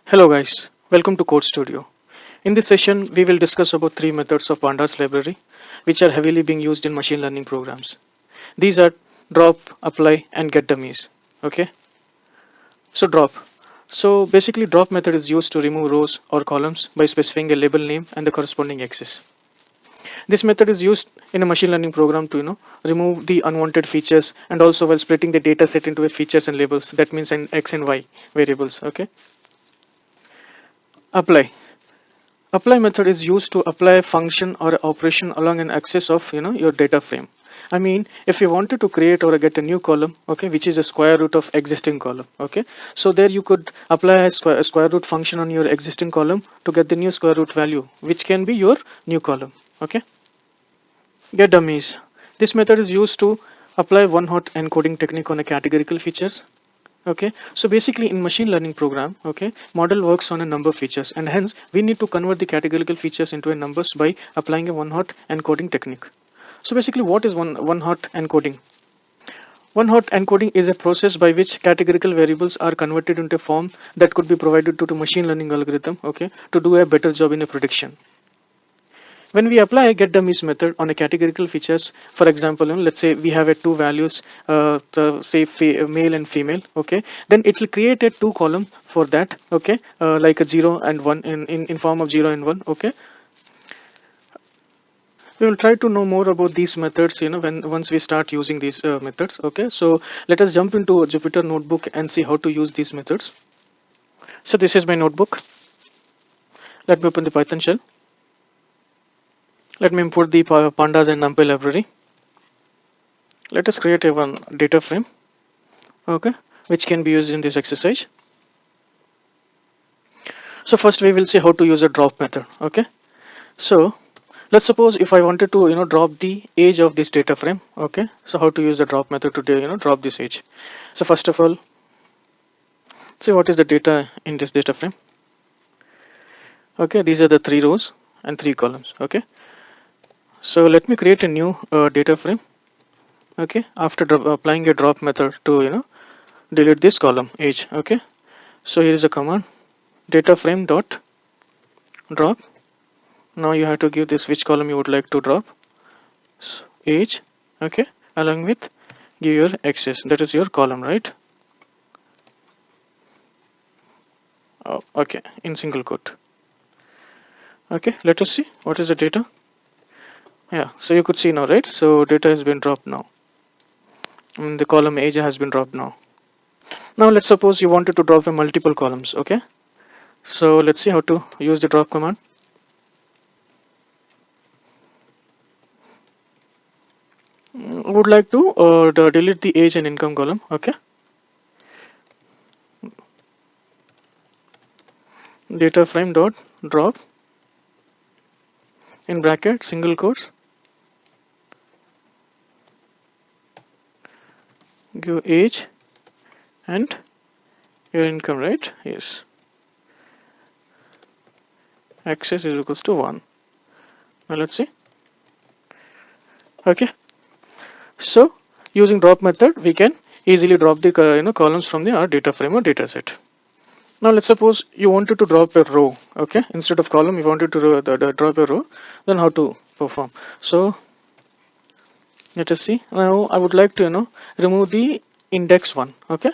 Hello guys, welcome to CodeStudio. In this session, we will discuss about three methods of Pandas library, which are heavily being used in machine learning programs. These are drop, apply, and get dummies. Okay, so drop. So basically, drop method is used to remove rows or columns by specifying a label name and the corresponding axis. This method is used in a machine learning program to remove the unwanted features and also while splitting the data set into a features and labels. That means an x and y variables. Okay, apply. Apply method is used to apply a function or operation along an axis of your data frame. I mean, if you wanted to create or get a new column, okay, which is a square root of existing column, okay, so there you could apply a square root function on your existing column to get the new square root value, which can be your new column. Okay, get dummies. This method is used to apply one-hot encoding technique on a categorical features. Okay, so basically in machine learning program, okay, model works on a number of features and hence we need to convert the categorical features into a numbers by applying a one-hot encoding technique. So basically what is one-hot encoding? One-hot encoding is a process by which categorical variables are converted into a form that could be provided to the machine learning algorithm, okay, to do a better job in a prediction. When we apply a get dummies method on a categorical features, for example, let's say we have a two values, say male and female, okay, then it will create a two column for that, okay, like a 0 and 1 in form of 0 and 1, okay. We will try to know more about these methods, once we start using these methods, okay. So let us jump into a Jupyter notebook and see how to use these methods. So this is my notebook. Let me open the Python shell. Let me import the pandas and numpy library. Let us create a one data frame, okay, which can be used in this exercise. So first we will see how to use a drop method, okay. So let's suppose if I wanted to drop the age of this data frame, okay, so how to use the drop method to drop this age. So first of all, see what is the data in this data frame. Okay, these are the 3 rows and 3 columns, okay. So let me create a new data frame, okay, after applying a drop method to delete this column age, okay. So here is a command, data frame dot drop. Now you have to give this which column you would like to drop, so age, okay, along with give your axis, that is your column, right? Oh, okay, in single quote. Okay, let us see what is the data. Yeah, so you could see now, right? So data has been dropped now. The column age has been dropped now. Now let's suppose you wanted to drop a multiple columns, okay. So let's see how to use the drop command. Would like to delete the age and income column, okay. Data frame dot drop in bracket single quotes, give age and your income, right? Yes, axis is equals to 1. Now let's see. Okay, so using drop method we can easily drop the columns from our data frame or data set. Now let's suppose you wanted to drop a row, okay, instead of column you wanted to drop a row, then how to perform. So let us see. Now I would like to remove the index 1, okay.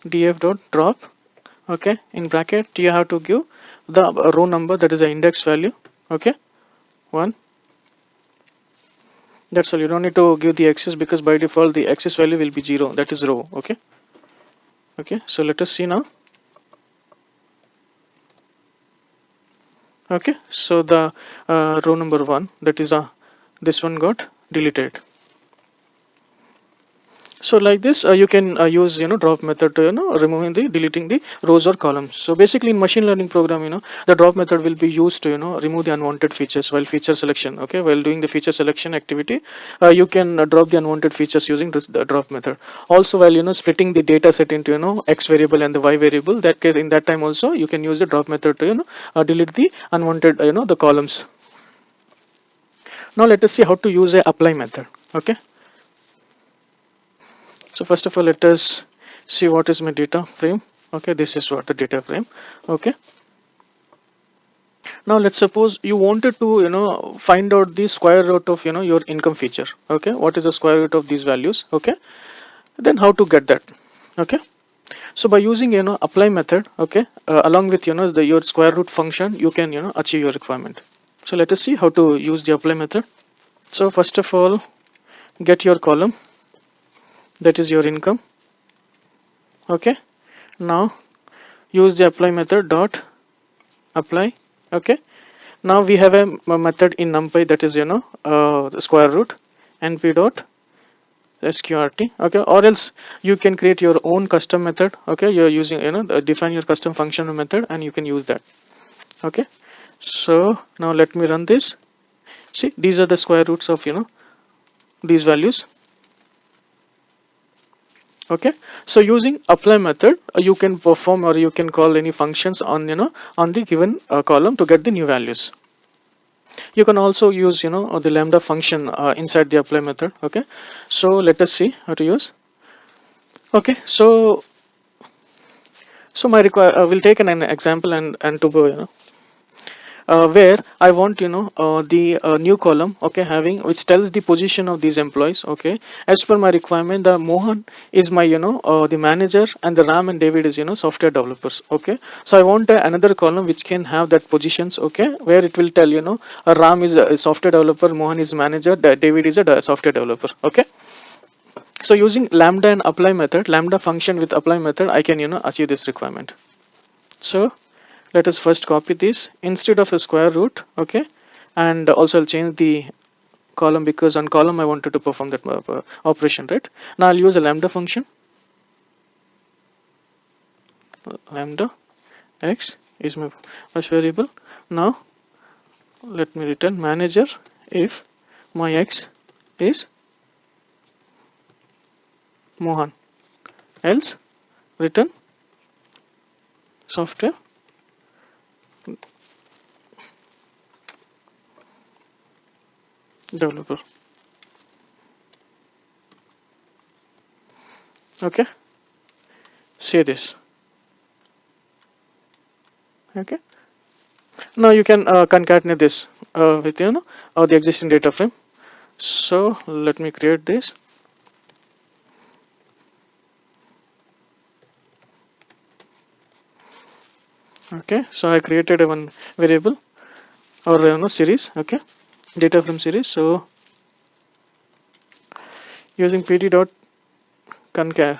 Df dot drop, okay, in bracket you have to give the row number, that is the index value, okay, 1. That's all. You don't need to give the axis because by default the axis value will be 0, that is row, okay. Okay, so let us see now. Okay, so the row number 1, that is this one got deleted. So like this you can use drop method to removing the deleting the rows or columns. So basically in machine learning program the drop method will be used to remove the unwanted features while feature selection, okay, while doing the feature selection activity you can drop the unwanted features using the drop method. Also while splitting the data set into x variable and the y variable, that case in that time also you can use the drop method to delete the unwanted the columns. Now let us see how to use a apply method, okay. So first of all, let us see what is my data frame. Okay, this is what the data frame. Okay, now let's suppose you wanted to find out the square root of your income feature. Okay, what is the square root of these values? Okay, then how to get that? Okay, so by using apply method, okay, along with your square root function, you can achieve your requirement. So let us see how to use the apply method. So first of all, get your column, that is your income. Okay, now use the apply method dot apply. Okay, now we have a method in numpy, that is the square root, np dot sqrt. Okay, or else you can create your own custom method. Okay, you're using define your custom function method and you can use that. Okay, so now let me run this. See, these are the square roots of these values. Okay, so using apply method, you can perform or you can call any functions on on the given column to get the new values. You can also use the lambda function inside the apply method. Okay, so let us see how to use. Okay, so my we'll take an example and to where I want the new column, okay, having which tells the position of these employees. Okay, as per my requirement, the Mohan is my the manager and the Ram and David is software developers. Okay, so I want another column which can have that positions. Okay, where it will tell Ram is a software developer, Mohan is manager, David is a software developer. Okay, so using lambda and apply method, lambda function with apply method, I can achieve this requirement. So let us first copy this instead of a square root. Okay, and also I'll change the column because on column I wanted to perform that operation, right? Now I'll use a lambda function. Lambda x is my first variable. Now let me return manager if my x is Mohan, else return software developer. Okay, say this. Okay, now you can concatenate this with the existing data frame. So let me create this. Okay, so I created a one variable or series. Okay, data frame series. So using pd dot concat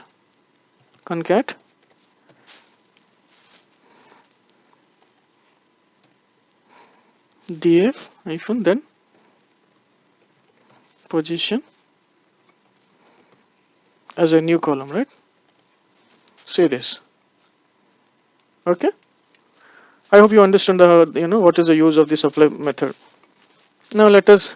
df hyphen then position as a new column, right? Say this. Okay, I hope you understand the what is the use of this apply method. Now let us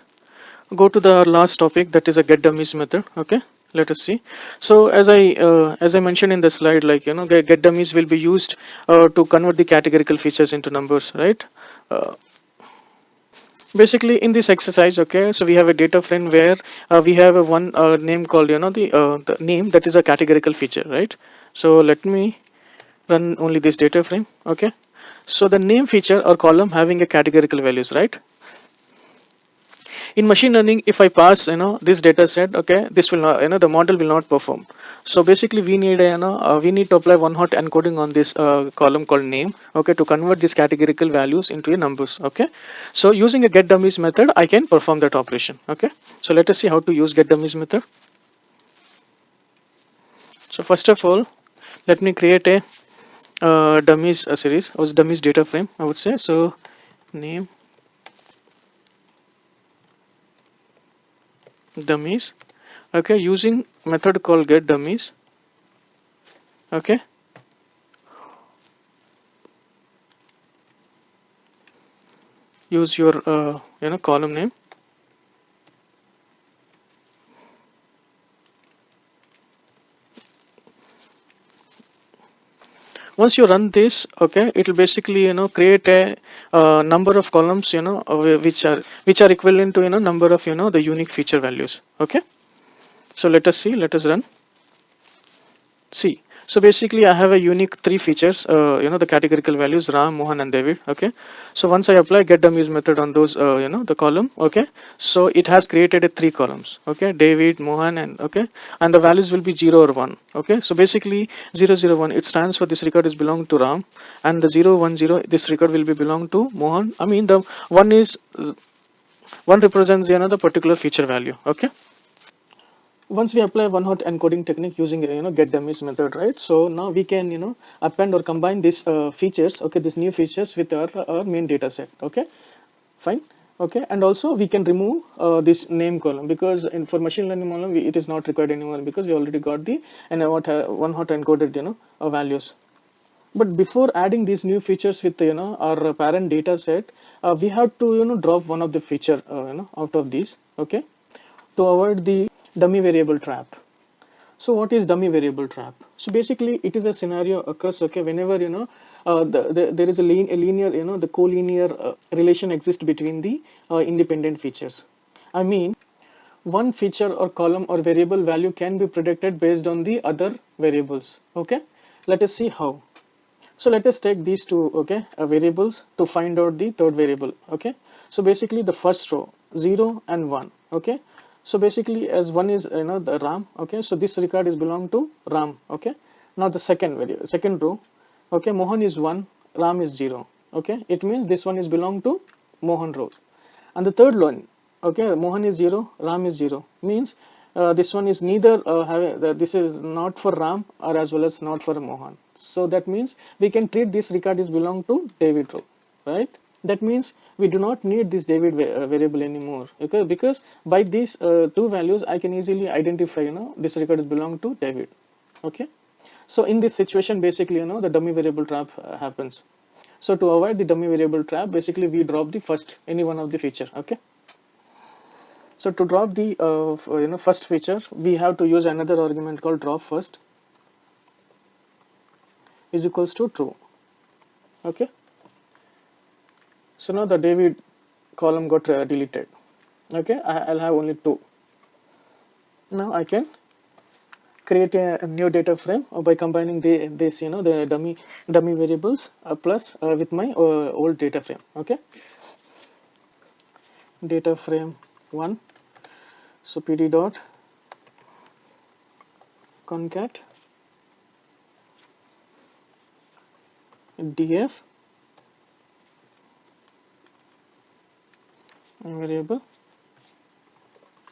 go to the last topic, that is a get dummies method. Okay, let us see. So as I mentioned in the slide, like get dummies will be used to convert the categorical features into numbers, right? Basically in this exercise, okay, so we have a data frame where we have a one name called the name, that is a categorical feature, right? So let me run only this data frame. Okay, so the name feature or column having a categorical values, right? In machine learning, if I pass this data set, okay, this will not the model will not perform. So basically we need we need to apply one hot encoding on this column called name, okay, to convert these categorical values into a numbers. Okay, so using a get dummies method I can perform that operation. Okay, so let us see how to use get dummies method. So first of all, let me create a dummies series or dummies data frame, I would say. So name dummies. Okay, using method called get dummies. Okay, use your column name. Once you run this, okay, it will basically create a number of columns which are equivalent to number of the unique feature values. Okay, so let us see, let us run. See, so basically I have a unique three features, the categorical values Ram, Mohan and David. Okay, so once I apply get dummies method on those, the column. Okay, so it has created a three columns. Okay, David, Mohan and okay, and the values will be 0 or 1. Okay, so basically 001 it stands for this record is belong to Ram, and the 010 this record will be belong to Mohan. I mean the one is one represents the another particular feature value. Okay, once we apply one hot encoding technique using get dummies method, right? So now we can append or combine these features, okay, these new features with our main data set. Okay, fine. Okay, and also we can remove this name column, because for machine learning model it is not required anymore, because we already got the one hot encoded values. But before adding these new features with our parent data set, we have to drop one of the feature out of these. Okay, to avoid the dummy variable trap. So what is dummy variable trap? So basically it is a scenario occurs, okay, whenever there is a linear, the collinear relation exists between the independent features. I mean, one feature or column or variable value can be predicted based on the other variables. Okay, let us see how. So let us take these two, okay, variables to find out the third variable. Okay, so basically the first row 0 and 1. Okay, so basically as one is the Ram. Okay, so this record is belong to Ram. Okay, now the second row, okay, Mohan is 1, Ram is 0. Okay, it means this one is belong to Mohan row. And the third one, okay, Mohan is 0, Ram is 0, means this one is neither this is not for Ram or as well as not for Mohan. So that means we can treat this record is belong to David row, right? That means we do not need this David variable anymore, okay, because by these two values I can easily identify this record is belong to David. Okay, so in this situation basically the dummy variable trap happens. So to avoid the dummy variable trap, basically we drop the first any one of the feature. Okay, so to drop the first feature, we have to use another argument called drop first is equals to true. Okay, so now the David column got deleted. Okay, I'll have only 2. Now I can create a new data frame by combining the dummy variables plus with my old data frame. Okay, data frame 1. So pd dot concat df variable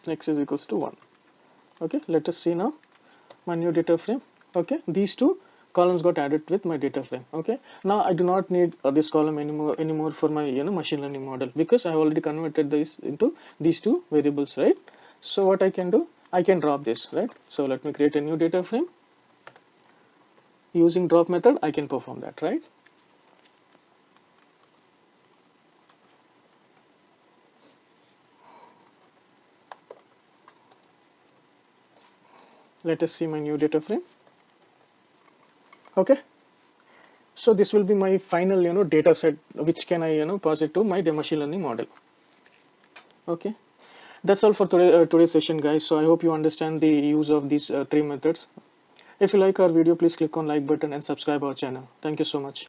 x is equals to 1. Okay, let us see now my new data frame. Okay, these two columns got added with my data frame. Okay, now I do not need this column anymore for my machine learning model, because I already converted this into these two variables, right? So what I can do, I can drop this, right? So let me create a new data frame. Using drop method I can perform that, right? Let us see my new data frame. Okay, so this will be my final data set, which can I pass it to my machine learning model. Okay, that's all for today's session, guys. So I hope you understand the use of these three methods. If you like our video, please click on like button and subscribe our channel. Thank you so much.